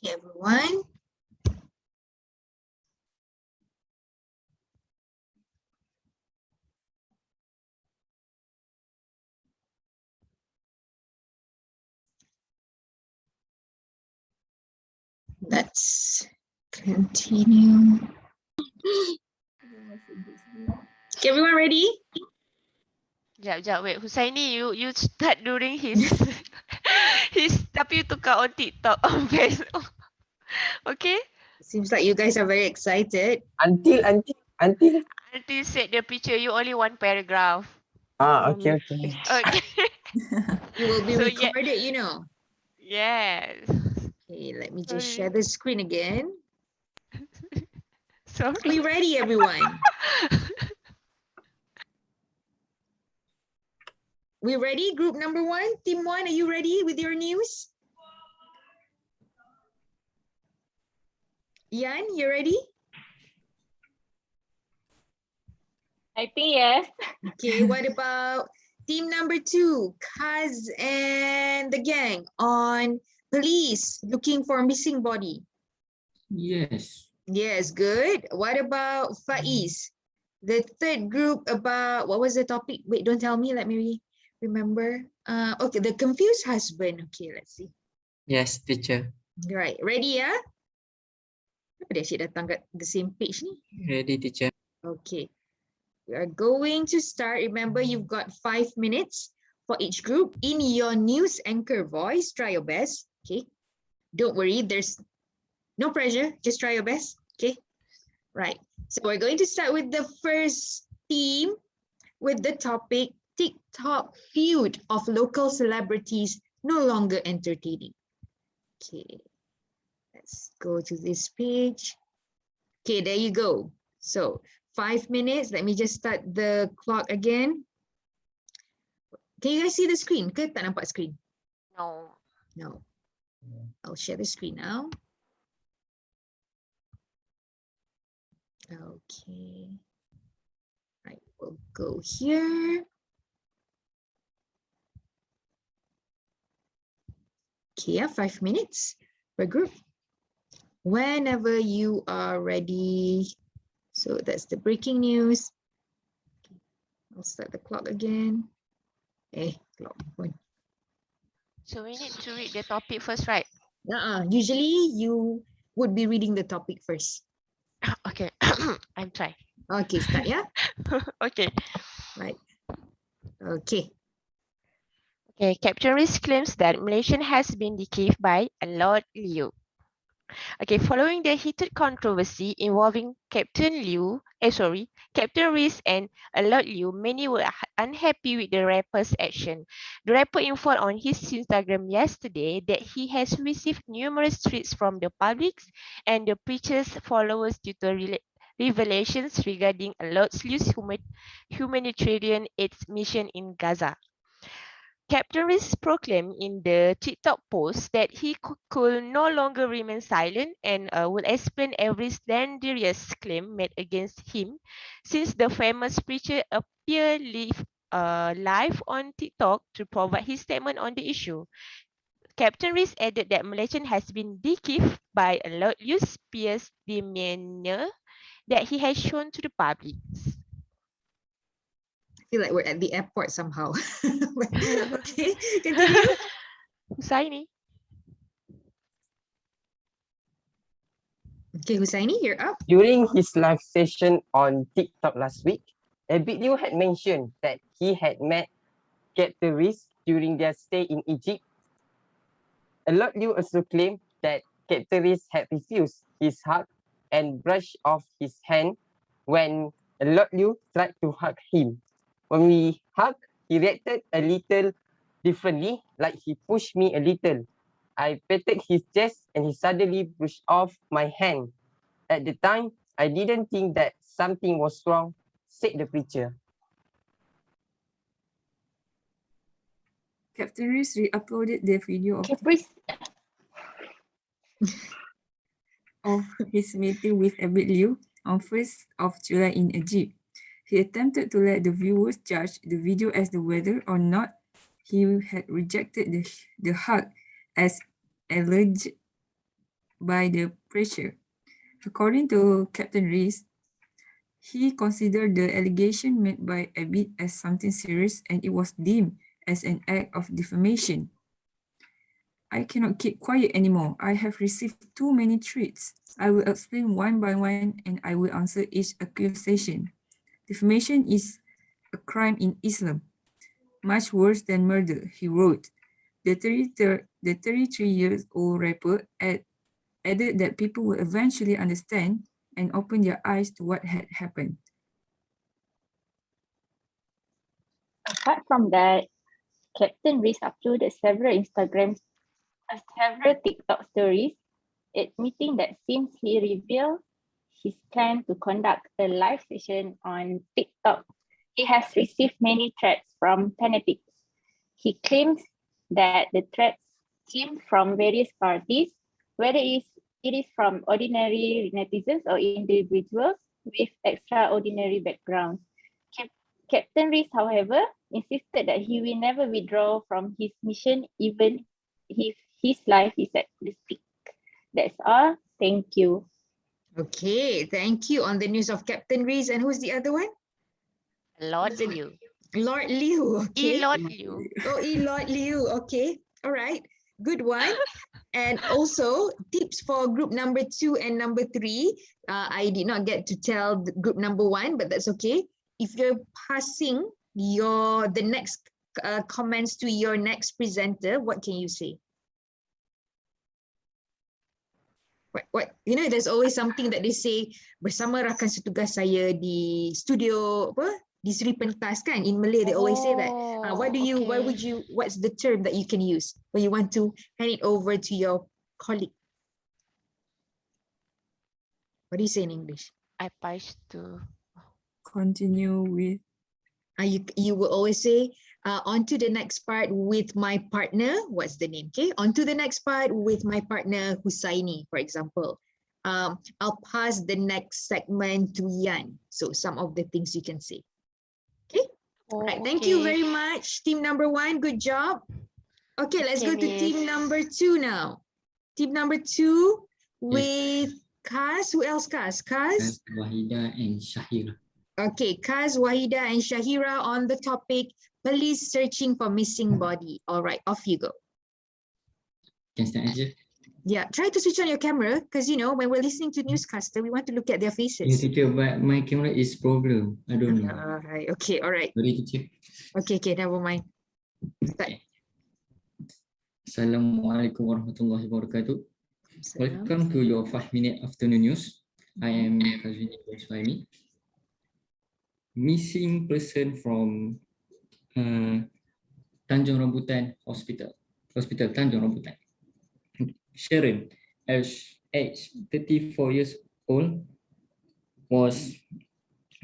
everyone. Let's continue. Okay, everyone ready? Sekejap, wait. Husaini, you start during his tapi you tukar on TikTok on Facebook. Okay? Seems like you guys are very excited. Until Until you said the picture, you only one paragraph. okay. Okay. You will be So, yeah. recorded, you know. Yes. Okay, let me just Sorry. share the screen again. Sorry. We ready, everyone? We ready? Group number 1, team 1, are you ready with your news? Yan, you ready? I think yes. Okay, what about team number 2, Kaz and the gang on police looking for missing body? Yes. Yes, good. What about Faiz? The third group about, what was the topic? Wait, don't tell me, let me remember. Okay, the confused husband. Okay, let's see. Yes, teacher. Right, ready ya? Kenapa dia asyik datang kat the same page ni? Ready, teacher. Okay, we are going to start. Remember, you've got 5 minutes for each group in your news anchor voice. Try your best, okay? Don't worry, there's no pressure, just try your best, okay? Right, so we're going to start with the first team with the topic TikTok feud of local celebrities no longer entertaining. Okay, let's go to this page. Okay, there you go. So 5 minutes. Let me just start the clock again. Can you guys see the screen? Ke tak nampak screen? No. No. I'll share the screen now. Okay. Right, we'll go here. Okay, 5 minutes per group. Whenever you are ready. So that's the breaking news. I'll start the clock again. Clock. So we need to read the topic first, right? Usually you would be reading the topic first. Okay. I'm trying. Okay, start, yeah? Okay. Right. Okay. Okay, Captain Risk claims that Malaysian has been decayed by Lord Liu. Okay, following the heated controversy involving Captain Risk and Lord Liu, many were unhappy with the rapper's action. The rapper informed on his Instagram yesterday that he has received numerous threats from the public and the preacher's followers due to revelations regarding Lord Liu's humanitarian aid mission in Gaza. Captain Risk proclaimed in the TikTok post that he could no longer remain silent and will explain every slanderous claim made against him, since the famous preacher appeared live on TikTok to provide his statement on the issue. Captain Risk added that Malaysian has been decayed by Lord Liu's fierce demeanor that he has shown to the public. I feel like we're at the airport somehow. Okay, continue. Husaini. Okay, Husaini, you're up. During his live session on TikTok last week, Abid Liu had mentioned that he had met Captain Risk during their stay in Egypt. Lord Liu also claimed that Captain Risk had refused his hug and brushed off his hand when Lord Liu tried to hug him. When we hugged, he reacted a little differently, like he pushed me a little. I patted his chest and he suddenly brushed off my hand. At the time, I didn't think that something was wrong, said the preacher. Captain Risk re-uploaded the video of his meeting with Abid Liu on 1st of July in Egypt. He attempted to let the viewers judge the video as to whether or not he had rejected the hug as alleged by the pressure. According to Captain Rees, he considered the allegation made by Abid as something serious and it was deemed as an act of defamation. I cannot keep quiet anymore. I have received too many threats. I will explain one by one and I will answer each accusation. Defamation is a crime in Islam, much worse than murder, he wrote. The 33-year-old rapper added that people will eventually understand and open their eyes to what had happened. Apart from that, Captain Reese uploaded several TikTok stories admitting that since he revealed his plan to conduct a live session on TikTok, he has received many threats from fanatics. He claims that the threats came from various parties, whether it is from ordinary netizens or individuals with extraordinary backgrounds. Captain Reese, however, insisted that he will never withdraw from his mission even if his life is at stake. That's all. Thank you. Okay, thank you. On the news of Captain Rees, and who's the other one? Lord Was it- Liu. Lord Liu. Okay. Lord Liu. Oh, Lord Liu. Okay. All right. Good one. And also tips for group number 2 and number 3. I did not get to tell the group number 1, but that's okay. If you're passing the next comments to your next presenter, what can you say? What there's always something that they say, bersama rakan setugas saya di studio di Sri Pentas kan, in Malay they always say that. What's the term that you can use when you want to hand it over to your colleague? What do you say in English? I pass to Continue with You will always say, on to the next part with my partner. What's the name? Okay, on to the next part with my partner Husaini, for example. I'll pass the next segment to Yan. So some of the things you can say. Okay. Right. Thank you very much, team number 1. Good job. Okay, let's go to team number 2 now. Team number 2 with Kaz. Who else? Kaz? Wahida and Shahira. Okay, Kaz, Wahida, and Shahira on the topic, police searching for missing body. All right, off you go. Can start aja. Yeah, try to switch on your camera because, when we're listening to newscaster, we want to look at their Yeah, faces. teacher, but my camera is problem. I don't know. Okay, all right. Sorry, teacher. Okay, never mind. Start. Assalamualaikum warahmatullahi wabarakatuh. Welcome to your 5-minute afternoon news. I am Kazwini Boswaimi. Missing person from Tanjung Rambutan Hospital Tanjung Rambutan. Sharon, age 34 years old, was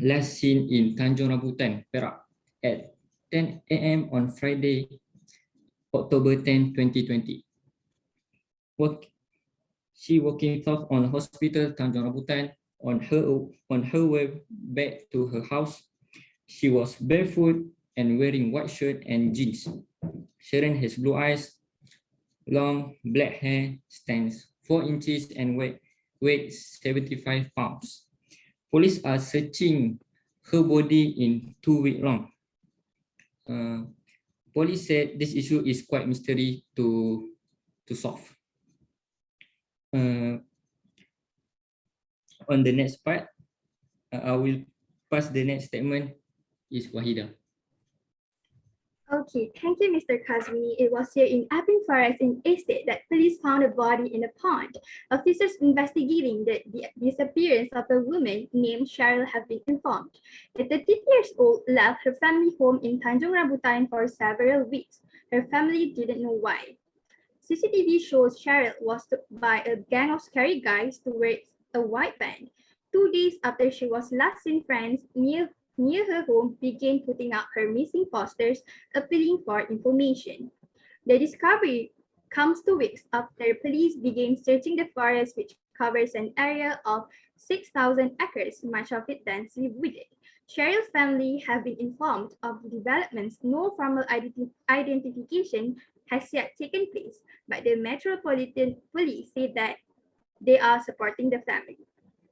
last seen in Tanjung Rambutan, Perak at 10 a.m. on Friday, October 10, 2020. She walking off on hospital Tanjung Rambutan. On her way back to her house, she was barefoot and wearing white shirt and jeans. Sharon has blue eyes, long black hair, stands 4 inches and weighs 75 pounds. Police are searching her body in 2 weeks long. Police said this issue is quite mystery to solve. On the next part, I will pass the next statement is Wahida. Okay, thank you, Mr. Kazmi. It was here in Abin Forest in Estate that police found a body in a pond. Officers investigating the disappearance of a woman named Cheryl have been informed. The 30-year-old left her family home in Tanjung Rambutan for several weeks. Her family didn't know why. CCTV shows Cheryl was took by a gang of scary guys towards a white van. 2 days after she was last seen, friends near her home began putting out her missing posters appealing for information. The discovery comes 2 weeks after police began searching the forest, which covers an area of 6,000 acres, much of it densely wooded. Cheryl's family have been informed of the developments. No formal identification has yet taken place, but the Metropolitan Police say that they are supporting the family.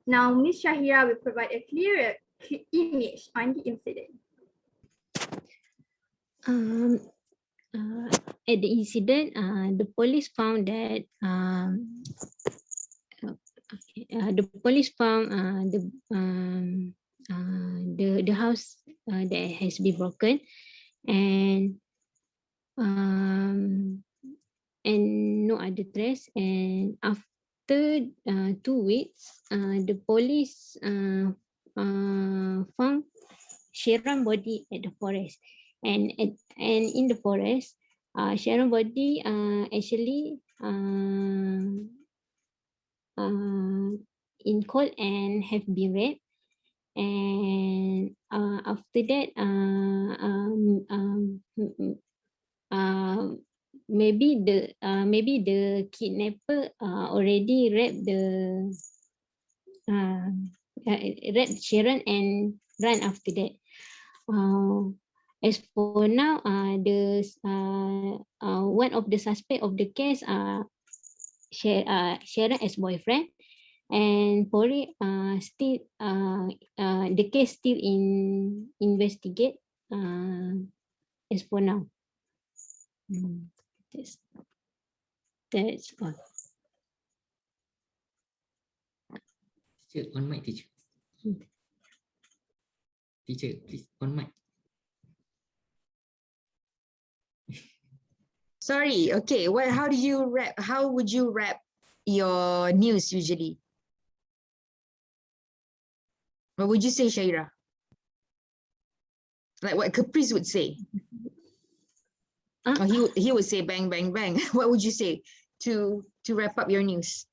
Now, Ms. Shahira will provide a clearer image on the incident. At the incident, the police found that the house that has been broken, and no other trace. And after 2 weeks, the police found Sharon body at the forest, and in the forest, Sharon body actually in cold and have been raped. And after that, maybe the kidnapper already raped raped Sharon and run after that. As for now, one of the suspect of the case, Sharon as boyfriend, and police still the case still investigate as for now. That's all. Teacher, on mic, teacher. Teacher, please, on mic. Sorry. Okay. How do you wrap? How would you wrap your news usually? What would you say, Shaira? Like what Caprice would say? Or he would say bang, bang, bang. What would you say to wrap up your news?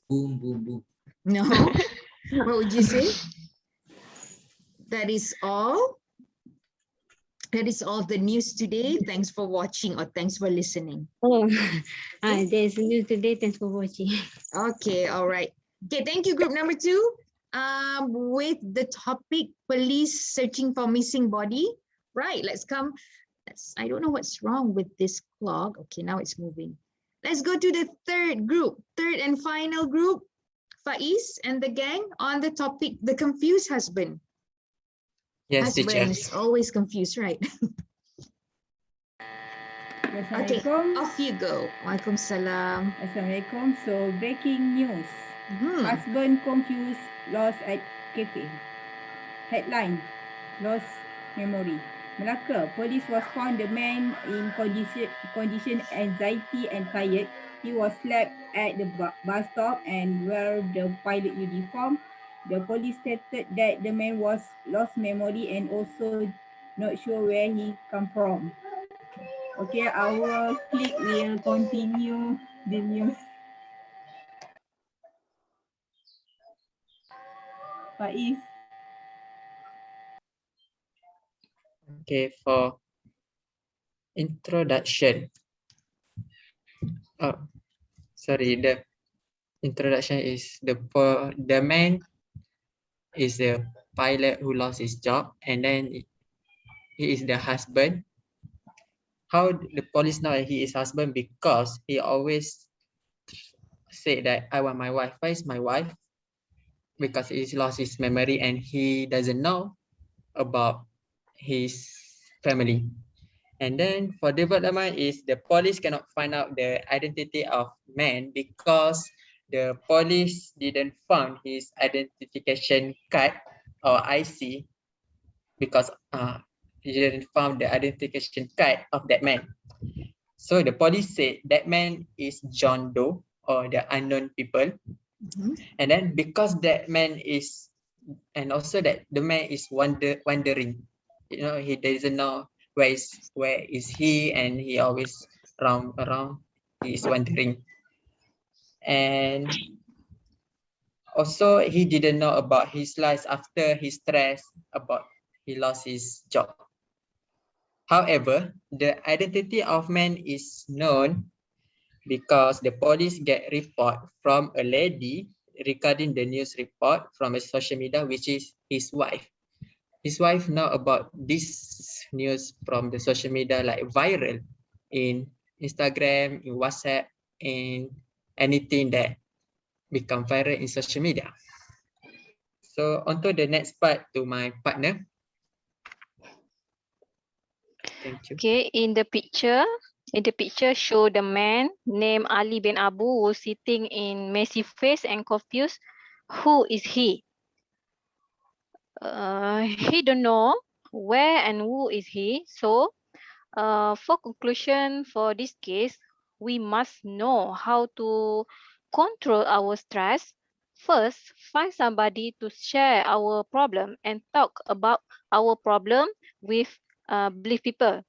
Boom, boom, boom. No. What would you say? That is all. That is all the news today. Thanks for watching, or thanks for listening. Oh, there's news today. Thanks for watching. Okay, all right. Okay, thank you, group number 2. With the topic police searching for missing body. Right, let's come. I don't know what's wrong with this clock. Okay, now it's moving. Let's go to the third group, third and final group. Faiz and the gang on the topic, the confused husband. Yes, teacher. Husband is always confused, right? Okay, Assalamualaikum. off you go. Waalaikumsalam. Assalamualaikum. So breaking news. Mhm. Husband confused, lost at cafe. Headline, lost memory. Melaka, police was found the man in condition anxiety and tired. He was slept at the bus stop and wear the pilot uniform. The police stated that the man was lost memory and also not sure where he come from. Okay, our clip will continue the news. Faiz. Okay, for introduction. Oh, sorry, the introduction is the man is the pilot who lost his job, and then he is the husband. How the police know he is husband? Because he always say that I want my wife. Why is my wife? Because he lost his memory and he doesn't know about his family. And then for development is the police cannot find out the identity of man because the police didn't find his identification card or IC because he didn't find the identification card of that man. So the police said that man is John Doe or the unknown people. And then because that man is, and also that the man is wandering, you know, he doesn't know where is he, and he always around, he is wandering. And also he didn't know about his life after his stress about he lost his job. However, the identity of man is known because the police get report from a lady regarding the news report from a social media, which is his wife. His wife know about this news from the social media, like viral in Instagram, in WhatsApp, in anything that become viral in social media. So on to the next part to my partner. Thank you. Okay, in the picture show the man named Ali bin Abu was sitting in messy face and confused. Who is he? He don't know where and who is he. So for conclusion for this case, we must know how to control our stress. First, find somebody to share our problem and talk about our problem with believe people.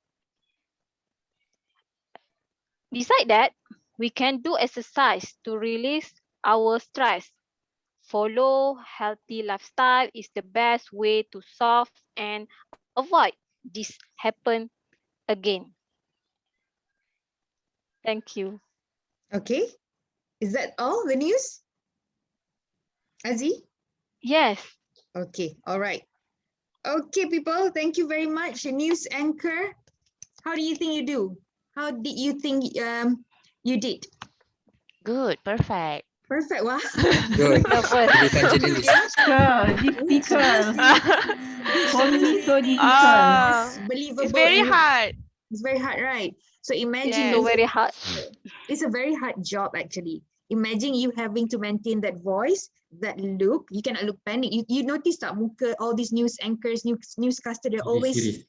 Besides that, we can do exercise to release our stress. Follow healthy lifestyle is the best way to solve and avoid this happen again. Thank you. Okay. Is that all the news? Azi? Yes. Okay. All right. Okay, people. Thank you very much. News anchor. How do you think you do? How did you think you did? Good, perfect. Perfect. Wow. Good. Nervous. Difficult. For me, so difficult. Ah, Believable. it's very and hard. It's very hard, right? So imagine Yes. So very hard. it's a very hard job actually. Imagine you having to maintain that voice, that look. You cannot look panic. You notice that muka, all these news anchors, newscaster, they're always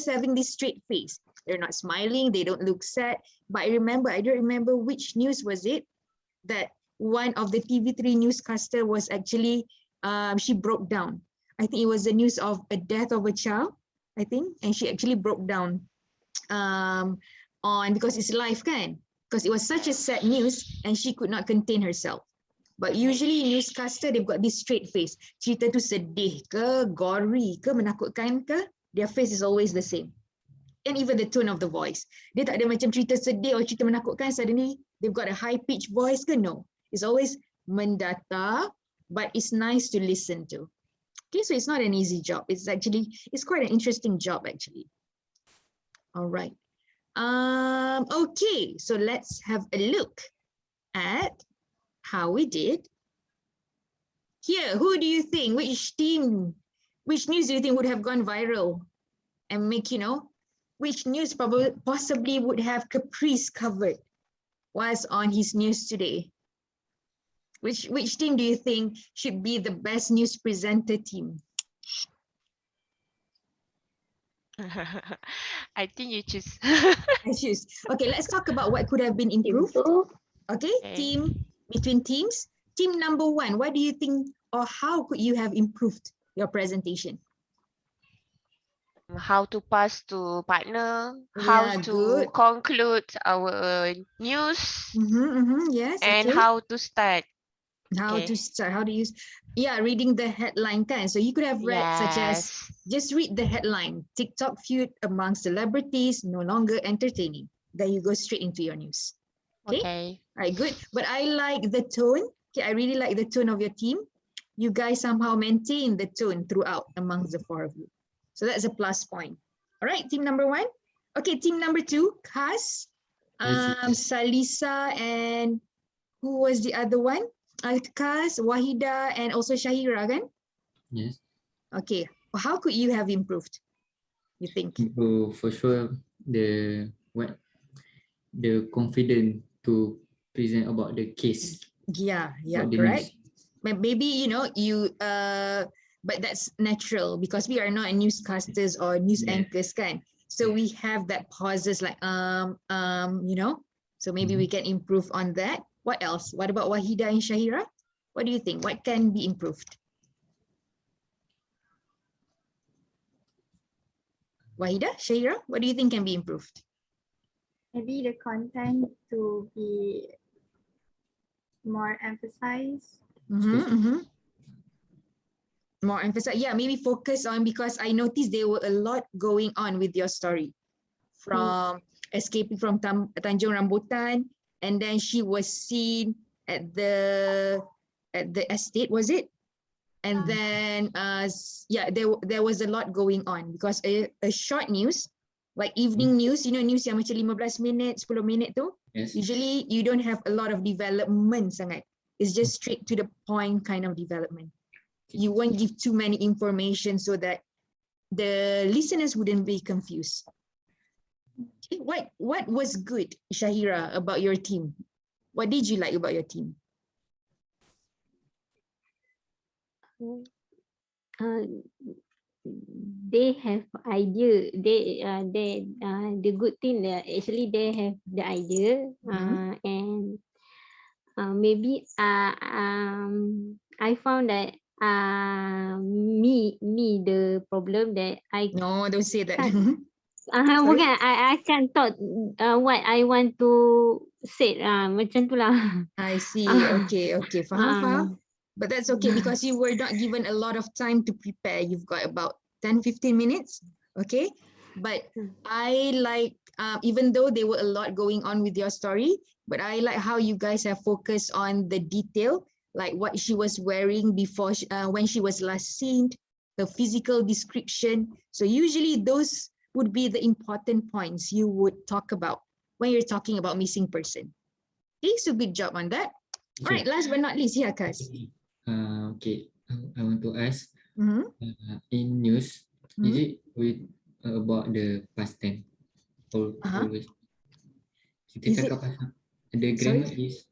having this straight face. They're not smiling, they don't look sad. But I don't remember which news was it that one of the TV3 newscaster was actually she broke down. I think it was the news of a death of a child, I think, and she actually broke down on because it's live kan, because it was such a sad news and she could not contain herself. But usually newscaster, they've got this straight face. Cerita tu sedih ke, gory ke, menakutkan ke, their face is always the same. And even the tone of the voice. Dia tak ada macam cerita sedih or cerita menakutkan, suddenly they've got a high pitched voice ke, no. It's always mendata, but it's nice to listen to. Okay, so it's not an easy job. It's quite an interesting job actually. All right. Okay, so let's have a look at how we did. Here, who do you think, which news do you think would have gone viral and make, which news possibly would have Caprice covered was on his news today? Which team do you think should be the best news presenter team? I think you choose. I choose. Okay, let's talk about what could have been improved. Okay, between teams. Team number 1, what do you think or how could you have improved your presentation? How to pass to partner, how to conclude our news, yes, and okay. how to start. How to start, how to use, reading the headline kan. So you could have read such as, just read the headline, TikTok feud among celebrities, no longer entertaining. Then you go straight into your news. Okay. All right, good. But I like the tone. Okay, I really like the tone of your team. You guys somehow maintain the tone throughout amongst the 4 of you. So that's a plus point. All right, team number 1. Okay, team number 2, Kaz, Salisa, and who was the other one? Kaz, Wahida, and also Shahira, kan? Yes. Okay, how could you have improved, you think? For sure, the confidence to present about the case. Yeah, correct. But maybe, but that's natural because we are not newscasters or news anchors, kan? So we have that pauses like, so maybe we can improve on that. What else? What about Wahida and Shahira? What do you think? What can be improved? Wahida, Shahira, what do you think can be improved? Maybe the content to be more emphasized. More emphasize, maybe focus on, because I noticed there were a lot going on with your story, from escaping from Tanjung Rambutan, and then she was seen at the estate, was it? And then there was a lot going on because a short news, like evening news, news yang macam 15 minit, 10 minit tu, usually you don't have a lot of development sangat. It's just straight to the point kind of development. You won't give too many information so that the listeners wouldn't be confused. Okay, what was good, Shahira, about your team? What did you like about your team? They have idea. The good thing that actually they have the idea, and maybe I found that me the problem that I No, don't say that. bukan I can't talk what I want to say macam tu lah. I see. Okay. Faham. But that's okay because you were not given a lot of time to prepare. You've got about 10-15 minutes. Okay. But I like, even though there were a lot going on with your story, but I like how you guys have focused on the detail, like what she was wearing before when she was last seen, the physical description. So usually those would be the important points you would talk about when you're talking about missing person. Okay, so good job on that. All right, last but not least, yeah, Kaz. Okay, I want to ask, in news, is it with about the past tense? Always. Kita cakap pasal the grammar is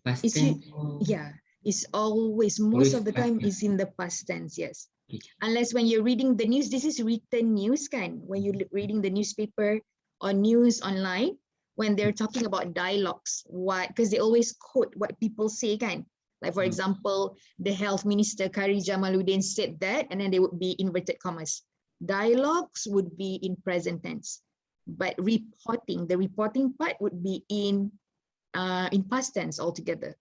past tense. Yeah, it's always, most of the time is in the past tense, yes. Okay. Unless when you're reading the news, this is written news kan? When you're reading the newspaper or news online, when they're talking about dialogues, because they always quote what people say kan? Like for example, the health minister Kari Jamaluddin said that, and then they would be inverted commas. Dialogues would be in present tense, but reporting, the reporting part would be in past tense altogether.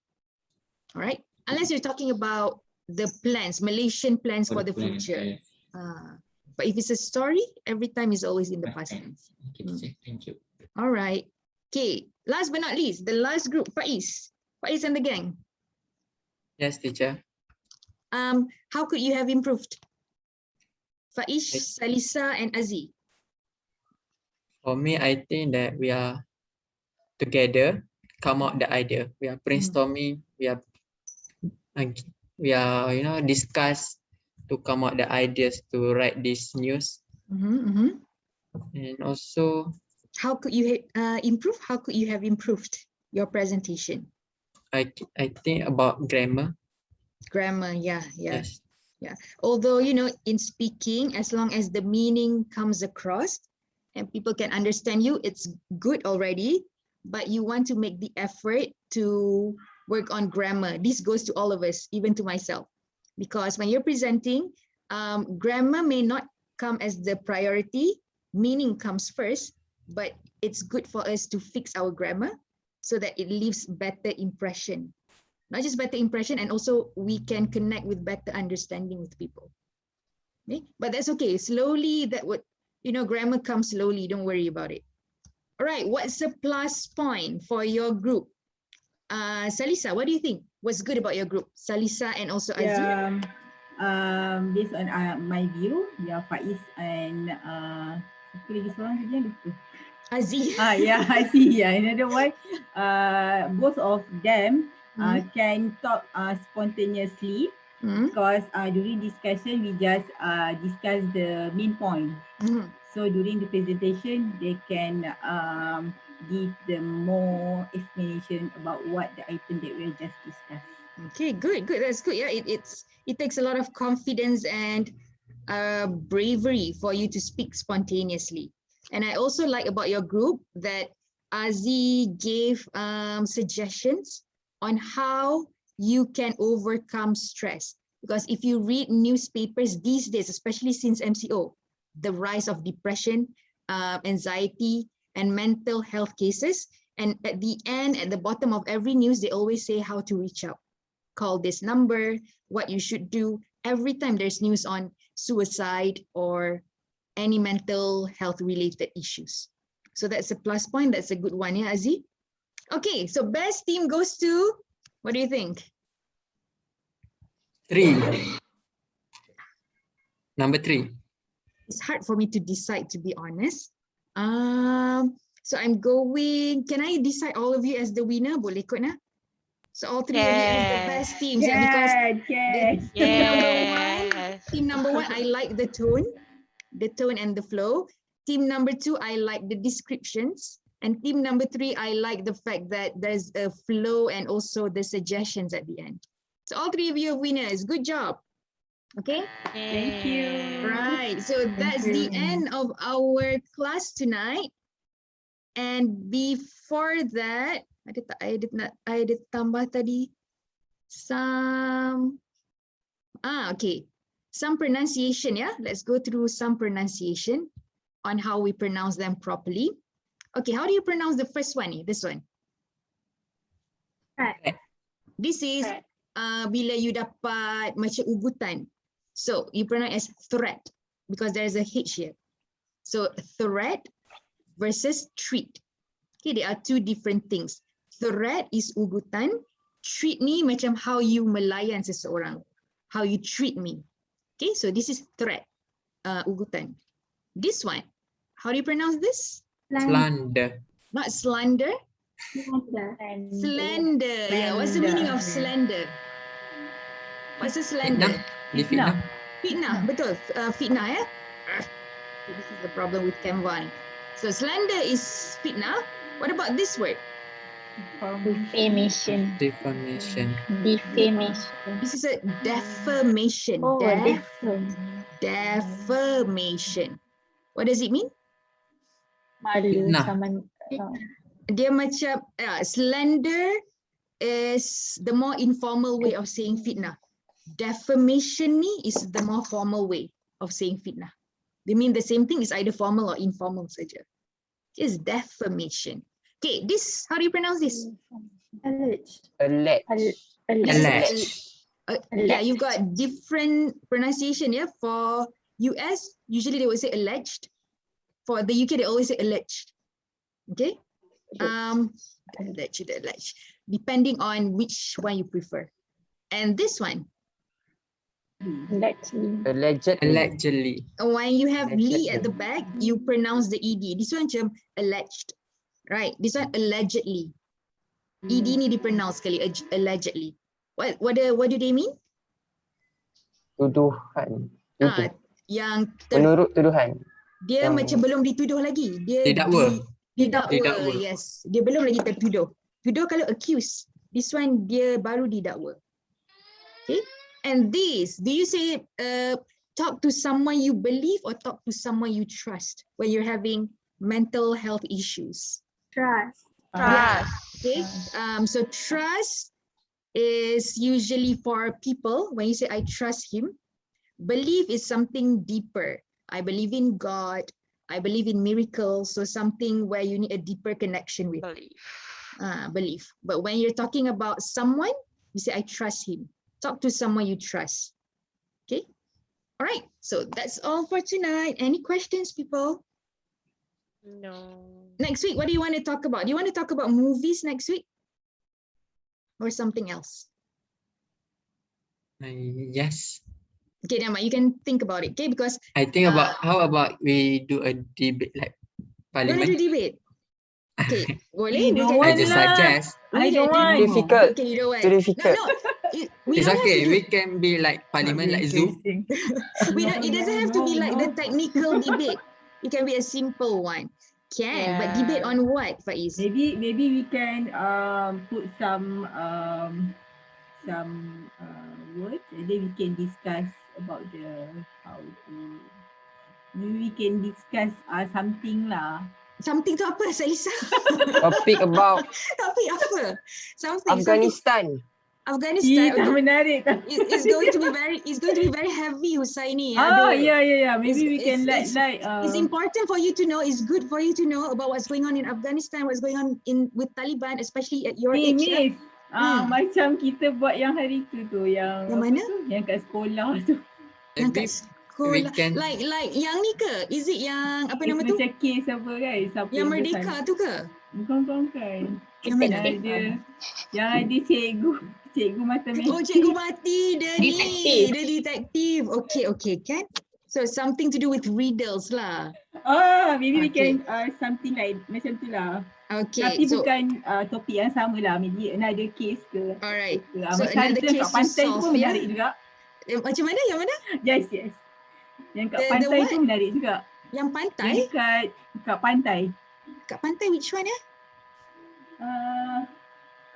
All right, unless you're talking about the plans, Malaysian plans for the future. But if it's a story, every time is always in the past tense. Okay, thank you. All right. Okay, last but not least, the last group, Faiz and the gang. Yes, teacher. How could you have improved? Faiz, Salisa, and Aziz. For me, I think that we are together, come out the idea. We are brainstorming. We are discuss to come out the ideas to write this news. And also, how could you improve? How could you have improved your presentation? I think about grammar. Grammar, yeah. Yes. Yeah. Although, in speaking, as long as the meaning comes across and people can understand you, it's good already. But you want to make the effort to work on grammar. This goes to all of us, even to myself, because when you're presenting, grammar may not come as the priority, meaning comes first, but it's good for us to fix our grammar so that it leaves better impression. Not just better impression, and also we can connect with better understanding with people. Okay? But that's okay. Slowly, that would, grammar comes slowly. Don't worry about it. All right, what's a plus point for your group? Salisa, what do you think? What's good about your group? Salisa and also Aziz? Based on my view, Faiz and siapa lagi seorang tadi yang lupa? Aziz. Aziz. In other words, both of them can talk spontaneously because during discussion we just discuss the main point. So during the presentation, they can give the more explanation about what the item that we just discussed. Okay, good. That's good. Yeah, it takes a lot of confidence and bravery for you to speak spontaneously. And I also like about your group that Aziz gave suggestions on how you can overcome stress. Because if you read newspapers these days, especially since MCO, the rise of depression, anxiety, and mental health cases. And at the end, at the bottom of every news, they always say how to reach out. Call this number, what you should do. Every time there's news on suicide or any mental health related issues. So that's a plus point. That's a good one, yeah, Aziz? Okay, so best team goes to, what do you think? 3. Number 3. It's hard for me to decide, to be honest. So I'm going, can I decide all of you as the winner? Boleh kot na? So all three of you as the best teams, yeah, because team number one, I like the tone and the flow. Team number two, I like the descriptions. And team number three, I like the fact that there's a flow and also the suggestions at the end. So all three of you are winners. Good job. Okay. Thank you. Right. So that's the end of our class tonight. And before that, I did tambah tadi some okay, some pronunciation. Yeah, let's go through some pronunciation on how we pronounce them properly. Okay, how do you pronounce the first one? This one. Right. This is bila you dapat macam ugutan. So you pronounce as threat because there's a H here. So threat versus treat. Okay, there are two different things. Threat is ugutan. Treat ni macam how you melayan seseorang. How you treat me. Okay, so this is threat, ugutan. This one, how do you pronounce this? Slander. Not slander. Slender. Yeah, what's the meaning of slender? What's the slender? Fitnah. Fitnah, betul. Fitnah, ya? This is the problem with Canva. So slender is fitnah. What about this word? Defamation. Defamation. Defamation. This is a defamation. Oh, Defamation. What does it mean? Malu Fitnah. sama. Dia macam slander is the more informal way of saying fitnah. Defamation ni is the more formal way of saying fitnah. They mean the same thing, is either formal or informal saja. It's defamation. Okay, this, how do you pronounce this? Alleged. Yeah, you've got different pronunciation, yeah. For US, usually they will say alleged. For the UK, they always say alleged. Okay. Alleged. Depending on which one you prefer. And this one. Allegedly. When you have li at the back, you pronounce the ed. This one macam alleged, right? This one allegedly. Ed ni dipronounce sekali, allegedly. What do they mean? Tuduhan. Yang menurut tuduhan. Dia macam belum dituduh lagi. Dia didakwa. Didakwa. Yes. Dia belum lagi tertuduh. Tuduh kalau accuse. This one dia baru didakwa. Okay. And this, do you say talk to someone you believe or talk to someone you trust when you're having mental health issues? Trust. Okay. So trust is usually for people. When you say I trust him, belief is something deeper. I believe in God. I believe in miracles. So something where you need a deeper connection with. Belief. But when you're talking about someone, you say I trust him. Talk to someone you trust. Okay. All right. So that's all for tonight. Any questions, people? No. Next week, what do you want to talk about? Do you want to talk about movies next week? Or something else? Yes. Okay, Nama, you can think about it. Okay, because I think about how about we do a debate like you want to parliament? do debate? Okay, boleh. I just suggest. I don't want. Difficult. Okay, you don't want. Too difficult. No. We It's don't have okay. to do- We can be like parliament, like Zoom. It doesn't have to be like the technical debate. It can be a simple one. Can, but debate on what, Faiz? Maybe we can put some words and then we can discuss about the how to. Maybe we can discuss something lah. Something tu apa, Salisa? Topik about Topik apa? Something. Afghanistan. Afghanistan. Tak menarik. It's going to be very heavy, Husaini. Yeah. Maybe we can it's important for you to know. It's good for you to know about what's going on in Afghanistan, what's going on with Taliban, especially at your age. Miss, macam kita buat yang hari tu yang mana? Yang kat sekolah tu. Yang kat we sekolah. can- Like yang ni ke? Is it yang apa nama tu? Macam case apa kan? Siapa Yang Merdeka tu ke? Bukan. Yang mana? Yang ada cikgu mata merah. Oh, cikgu mati dia ni. Detektif. Dia detektif. Okay, kan? So something to do with riddles lah. Oh, maybe we Okay. can something like macam tu lah. Okay, Tapi so bukan topik yang sama lah. Maybe another case ke. alright. Ke. So Macam another harta case kat to pantai solve, pun ya? menarik juga. Macam mana? Yang mana? Yes, yes. Yang kat The pantai what? tu menarik juga. Yang pantai? Yang kat pantai. Kat pantai which one ya?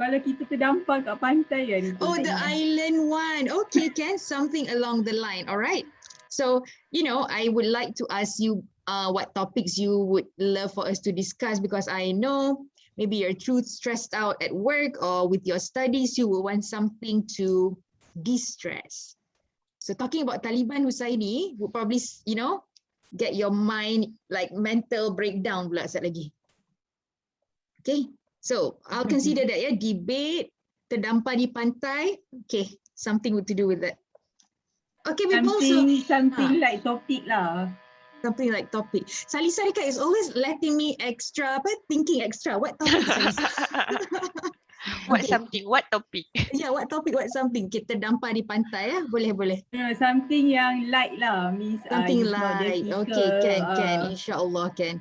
Kalau kita terdampar kat pantai kan. itu Oh, the tengok. island one. Okay, can something along the line. All right. So, I would like to ask you what topics you would love for us to discuss, because I know maybe you're too stressed out at work or with your studies, you will want something to de-stress. So talking about Taliban Husaini would probably, get your mind like mental breakdown pula sekejap lagi. Okay. So I'll consider that debate, terdampar di pantai. Okay, something to do with that. Okay, people. Something like topic lah. Something like topic. Salisa Rika is always letting me thinking extra. What topic, Salisa? What Okay. something? What topic? Yeah, what topic? What something? Kita terdampar di pantai ya, boleh. Something yang light lah. Means Something it's not light. difficult. Okay, can. Inshallah can.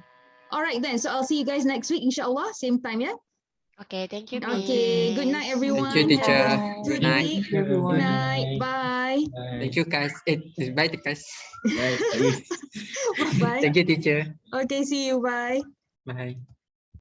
All right then. So I'll see you guys next week. Inshallah, same time ya. Okay, thank you. Okay. Good night, Miss. everyone. Thank you, teacher. Have a Good good night. week. Thank you, everyone. Good night. Bye. Thank you, guys. Bye, guys. Bye. Thank you, teacher. Okay. See you. Bye. Bye.